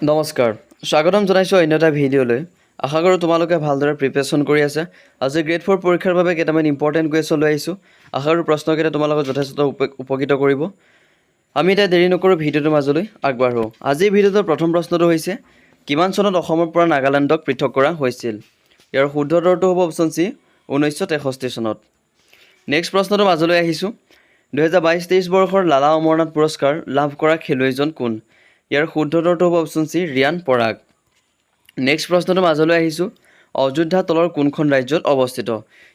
নমস্কাৰ স্বাগতম জনাইছোঁ অন্য এটা ভিডিঅ'লৈ আশা কৰোঁ তোমালোকে ভালদৰে প্ৰিপেৰেশ্যন কৰি আছে আজি গ্ৰেড 4 পৰীক্ষাৰ বাবে কেইটামান ইম্পৰ্টেণ্ট কুৱেশ্যন লৈ আহিছোঁ আশা কৰোঁ প্ৰশ্নকেইটা তোমালোকক যথেষ্ট উপকৃত কৰিব আমি এতিয়া দেৰি নকৰোঁ ভিডিঅ'টোৰ মাজলৈ আগবাঢ়োঁ আজিৰ ভিডিঅ'টোৰ প্ৰথম প্ৰশ্নটো হৈছে কিমান চনত অসমৰ পৰা নাগালেণ্ডক পৃথক কৰা হৈছিল ইয়াৰ শুদ্ধ উত্তৰটো হ'ব অপশ্যন চি 1963 চনত নেক্সট প্ৰশ্নটো মাজলৈ আহিছোঁ 2022-23 বৰ্ষৰ লালা অমৰনাথ পুৰস্কাৰ লাভ কৰা খেলুৱৈজন কোন ইয়াৰ শুদ্ধ উত্তৰটো হ'ব option C Riyan Parag next প্ৰশ্নটো মাজলৈ আহিছোঁ অযোধ্যা তলৰ কোনখন ৰাজ্যত অৱস্থিত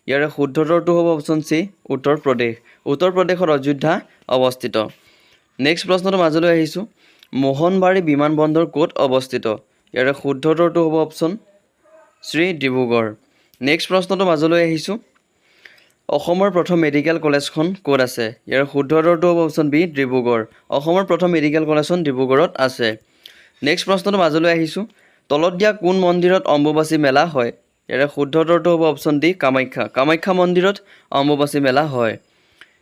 ইয়াৰ শুদ্ধ উত্তৰটো হ'ব অপশ্যন চি উত্তৰ প্ৰদেশত অযোধ্যা অৱস্থিত নেক্সট প্ৰশ্নটো মাজলৈ আহিছোঁ মোহনবাৰী বিমানবন্দৰ ক'ত অৱস্থিত ইয়াৰ শুদ্ধ উত্তৰটো হ'ব অপশ্যন শ্ৰী ডিব্ৰুগড় নেক্সট প্ৰশ্নটো মাজলৈ আহিছোঁ অসমৰ প্ৰথম মেডিকেল কলেজখন ক'ত আছে ইয়াৰ শুদ্ধ উত্তৰটো হ'ব অপশ্যন বি ডিব্ৰুগড় অসমৰ প্ৰথম মেডিকেল কলেজখন ডিব্ৰুগড়ত আছে নেক্সট প্ৰশ্নটো মাজলৈ আহিছোঁ তলত দিয়া কোন মন্দিৰত অম্বুবাচী মেলা হয় ইয়াৰ শুদ্ধ উত্তৰটো হ'ব অপশ্যন ডি কামাখ্যা মন্দিৰত অম্বুবাচী মেলা হয়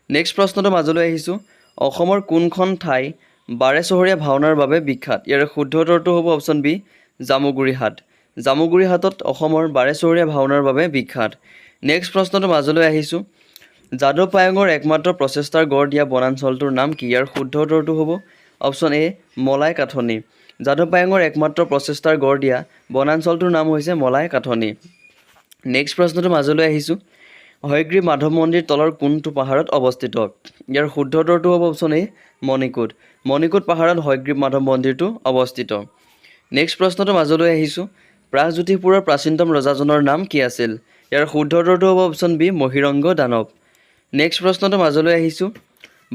নেক্সট প্ৰশ্নটো মাজলৈ আহিছোঁ অসমৰ কোনখন ঠাই বাৰেচহৰীয়া ভাওনাৰ বাবে বিখ্যাত ইয়াৰ শুদ্ধ উত্তৰটো হ'ব অপশ্যন বি জামুগুৰিহাটত অসমৰ বাৰেচহৰীয়া ভাওনাৰ বাবে বিখ্যাত নেক্সট প্ৰশ্নটো মাজলৈ আহিছোঁ যাদৱ পায়েঙৰ একমাত্ৰ প্ৰচেষ্টাৰ গঢ় দিয়া বনাঞ্চলটোৰ নাম কি ইয়াৰ শুদ্ধ উত্তৰটো হ'ব অপশ্যন এ মলাই কাথনি যাদৱ পায়েঙৰ একমাত্ৰ প্ৰচেষ্টাৰ গঢ় দিয়া বনাঞ্চলটোৰ নাম হৈছে মলাই কাথনি নেক্সট প্ৰশ্নটো মাজলৈ আহিছোঁ হয়গ্ৰীৱ মাধৱ মন্দিৰ তলৰ কোনটো পাহাৰত অৱস্থিত ইয়াৰ শুদ্ধ উত্তৰটো হ'ব অপশ্যন এ মণিকোট পাহাৰত হয়গ্ৰীৱ মাধৱ মন্দিৰটো অৱস্থিত নেক্সট প্ৰশ্নটো মাজলৈ আহিছোঁ প্ৰাগজ্যোতিষপুৰৰ প্ৰাচীনতম ৰজাজনৰ নাম কি আছিল ইয়াৰ শুদ্ধ উত্তৰটো হ'ব অপশ্যন বি মহিৰংগ দানৱ নেক্সট প্ৰশ্নটো মাজলৈ আহিছোঁ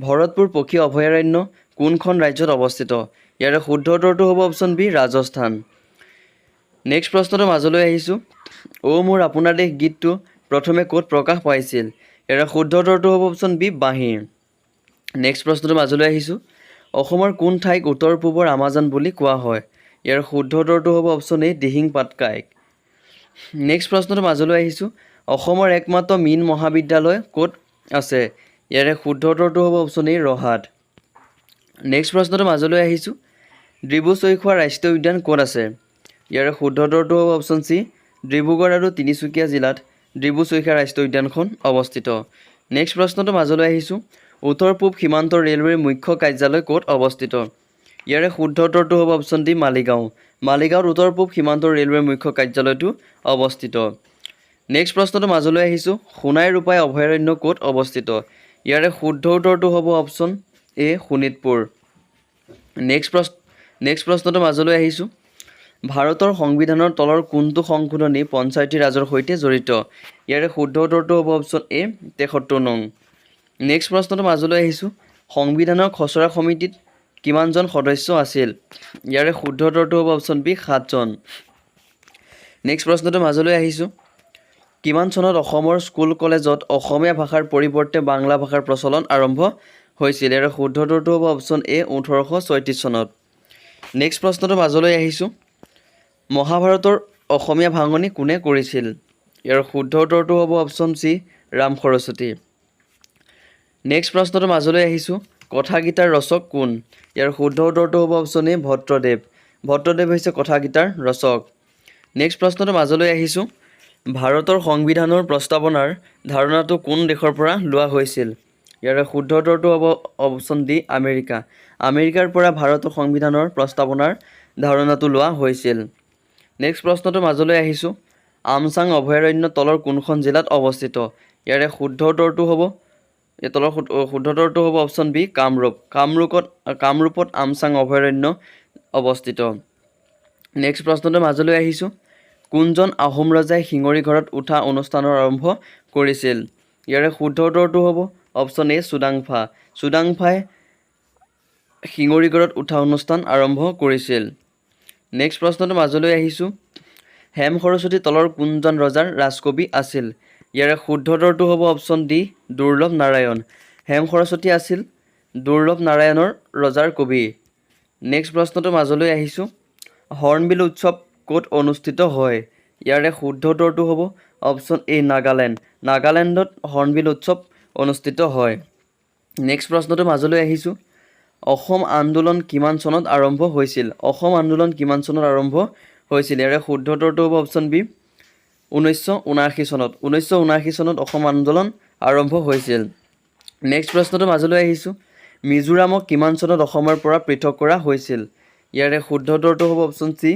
ভৰতপুৰ পক্ষী অভয়াৰণ্য কোনখন ৰাজ্যত অৱস্থিত ইয়াৰ শুদ্ধ উত্তৰটো হ'ব অপশ্যন বি ৰাজস্থান নেক্সট প্ৰশ্নটো মাজলৈ আহিছোঁ অ' মোৰ আপোনাৰ দেশ গীতটো প্ৰথমে ক'ত প্ৰকাশ পাইছিল ইয়াৰ শুদ্ধ উত্তৰটো হ'ব অপশ্যন বি বাঁহী নেক্সট প্ৰশ্নটো মাজলৈ আহিছোঁ অসমৰ কোন ঠাইক উত্তৰ পূবৰ আমাজন বুলি কোৱা হয় ইয়াৰ শুদ্ধ উত্তৰটো হ'ব অপশ্যন এ দিহিং পাটকাইক নেক্সট প্ৰশ্নটো মাজলৈ আহিছোঁ অসমৰ একমাত্ৰ মীন মহাবিদ্যালয় ক'ত আছে ইয়াৰে শুদ্ধ উত্তৰটো হ'ব অপশ্যন এ ৰহাত নেক্সট প্ৰশ্নটো মাজলৈ আহিছোঁ ডিব্ৰু চৈখোৱা ৰাষ্ট্ৰীয় উদ্যান ক'ত আছে ইয়াৰে শুদ্ধ উত্তৰটো হ'ব অপশ্যন চি ডিব্ৰুগড় আৰু তিনিচুকীয়া জিলাত ডিব্ৰু চৈখোৱা ৰাষ্ট্ৰীয় উদ্যানখন অৱস্থিত নেক্সট প্ৰশ্নটো মাজলৈ আহিছোঁ উত্তৰ পূব সীমান্ত ৰেলৱেৰ মুখ্য কাৰ্যালয় ক'ত অৱস্থিত ইয়াৰে শুদ্ধ উত্তৰটো হ'ব অপশ্যন ডি মালিগাঁৱত উত্তৰ পূব সীমান্ত ৰেলৱেৰ মুখ্য কাৰ্যালয়টো অৱস্থিত নেক্সট প্ৰশ্নটো মাজলৈ আহিছোঁ সোণাই ৰূপাই অভয়াৰণ্য ক'ত অৱস্থিত ইয়াৰে শুদ্ধ উত্তৰটো হ'ব অপশ্যন এ শোণিতপুৰ নেক্সট প্ৰশ্নটো মাজলৈ আহিছোঁ ভাৰতৰ সংবিধানৰ তলৰ কোনটো সংশোধনী পঞ্চায়তী ৰাজৰ সৈতে জড়িত ইয়াৰে শুদ্ধ উত্তৰটো হ'ব অপশ্যন এ 73 নং নেক্সট প্ৰশ্নটো মাজলৈ আহিছোঁ সংবিধানৰ খচৰা সমিতিত কিমানজন সদস্য আছিল ইয়াৰে শুদ্ধ উত্তৰটো হ'ব অপশ্যন বি 7 জন নেক্সট প্ৰশ্নটো মাজলৈ আহিছোঁ কিমান চনত অসমৰ স্কুল কলেজত অসমীয়া ভাষাৰ পৰিৱৰ্তে বাংলা ভাষাৰ প্ৰচলন আৰম্ভ হৈছিল ইয়াৰ শুদ্ধ উত্তৰটো হ'ব অপশ্যন এ 1836 চনত নেক্সট প্ৰশ্নটো মাজলৈ আহিছোঁ মহাভাৰতৰ অসমীয়া ভাঙনি কোনে কৰিছিল ইয়াৰ শুদ্ধ উত্তৰটো হ'ব option C Ram Saraswati next প্ৰশ্নটো মাজলৈ আহিছোঁ কথাগীতাৰ ৰচক কোন ইয়াৰ শুদ্ধ উত্তৰটো হ'ব অপশ্যন এ ভট্টদেৱ হৈছে কথাগীতাৰ ৰচক নেক্সট প্ৰশ্নটো মাজলৈ আহিছোঁ ভাৰতৰ সংবিধানৰ প্ৰস্তাৱনাৰ ধাৰণাটো কোন দেশৰ পৰা লোৱা হৈছিল ইয়াৰ শুদ্ধ উত্তৰটো হ'ব অপশ্যন ডি আমেৰিকাৰ পৰা ভাৰতৰ সংবিধানৰ প্ৰস্তাৱনাৰ ধাৰণাটো লোৱা হৈছিল নেক্সট প্ৰশ্নটো মাজলৈ আহিছোঁ আমচাং অভয়াৰণ্য তলৰ কোনখন জিলাত অৱস্থিত ইয়াৰে শুদ্ধ উত্তৰটো হ'ব অপশ্যন বি কামৰূপত আমচাং অভয়াৰণ্য অৱস্থিত নেক্সট প্ৰশ্নটো মাজলৈ আহিছোঁ কোনজন আহোম ৰজাই শিঙৰি ঘৰত উঠা অনুষ্ঠানৰ আৰম্ভ কৰিছিল ইয়াৰে শুদ্ধ উত্তৰটো হ'ব অপশ্যন এ চুডাংফাই শিঙৰি ঘৰত উঠা অনুষ্ঠান আৰম্ভ কৰিছিল নেক্সট প্ৰশ্নটো মাজলৈ আহিছোঁ হেম সৰস্বতী তলৰ কোনজন ৰজাৰ ৰাজকবি আছিল ইয়াৰে শুদ্ধ উত্তৰটো হ'ব অপশ্যন ডি দুৰ্লভ নাৰায়ণ হেম সৰস্বতী আছিল দুৰ্লভ নাৰায়ণৰ ৰজাৰ কবি নেক্সট প্ৰশ্নটো মাজলৈ আহিছোঁ হৰ্ণবিল উৎসৱ ক'ত অনুষ্ঠিত হয় ইয়াৰে শুদ্ধ উত্তৰটো হ'ব অপশ্যন এ নাগালেণ্ডত হৰ্ণবিল উৎসৱ অনুষ্ঠিত হয় নেক্সট প্ৰশ্নটো মাজলৈ আহিছোঁ অসম আন্দোলন কিমান চনত আৰম্ভ হৈছিল অসম আন্দোলন কিমান চনত আৰম্ভ হৈছিল ইয়াৰে শুদ্ধ উত্তৰটো হ'ব অপশ্যন বি 1979 চনত 1979 চনত অসম আন্দোলন আৰম্ভ হৈছিল নেক্সট প্ৰশ্নটো মাজলৈ আহিছোঁ মিজোৰামক কিমান চনত অসমৰ পৰা পৃথক কৰা হৈছিল ইয়াৰে শুদ্ধ উত্তৰটো হ'ব অপশ্যন চি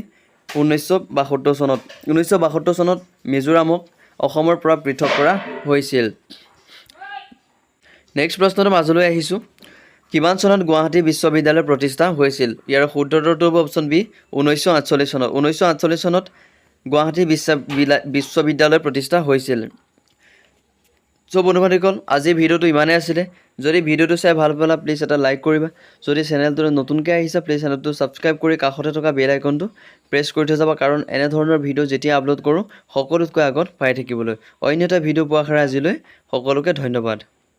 1972 চনত 1972 চনত মিজোৰামক অসমৰ পৰা পৃথক কৰা হৈছিল নেক্সট প্ৰশ্নটো মাজলৈ আহিছোঁ কিমান চনত গুৱাহাটী বিশ্ববিদ্যালয় প্ৰতিষ্ঠা হৈছিল ইয়াৰ শুদ্ধ উত্তৰটো হ'ব অপশ্যন বি 1948 চনত 1948 চনত গুৱাহাটী বিশ্ববিদ্যালয় প্ৰতিষ্ঠা হৈছিল চ' বন্ধুবান্ধৱীসকল আজি ভিডিঅ'টো ইমানেই আছিলে যদি ভিডিঅ'টো চাই ভাল পালা প্লিজ এটা লাইক কৰিবা যদি চেনেলটোলৈ নতুনকৈ আহিছা প্লিজ চেনেলটো ছাবস্ক্ৰাইব কৰি কাষতে থকা বেল আইকনটো প্ৰেছ কৰি থৈ যাবা কাৰণ এনেধৰণৰ ভিডিঅ' যেতিয়া আপলোড কৰোঁ সকলোতকৈ আগত পাই থাকিবলৈ অন্য এটা ভিডিঅ' পোৱাৰ আশাৰে আজিলৈ সকলোকে ধন্যবাদ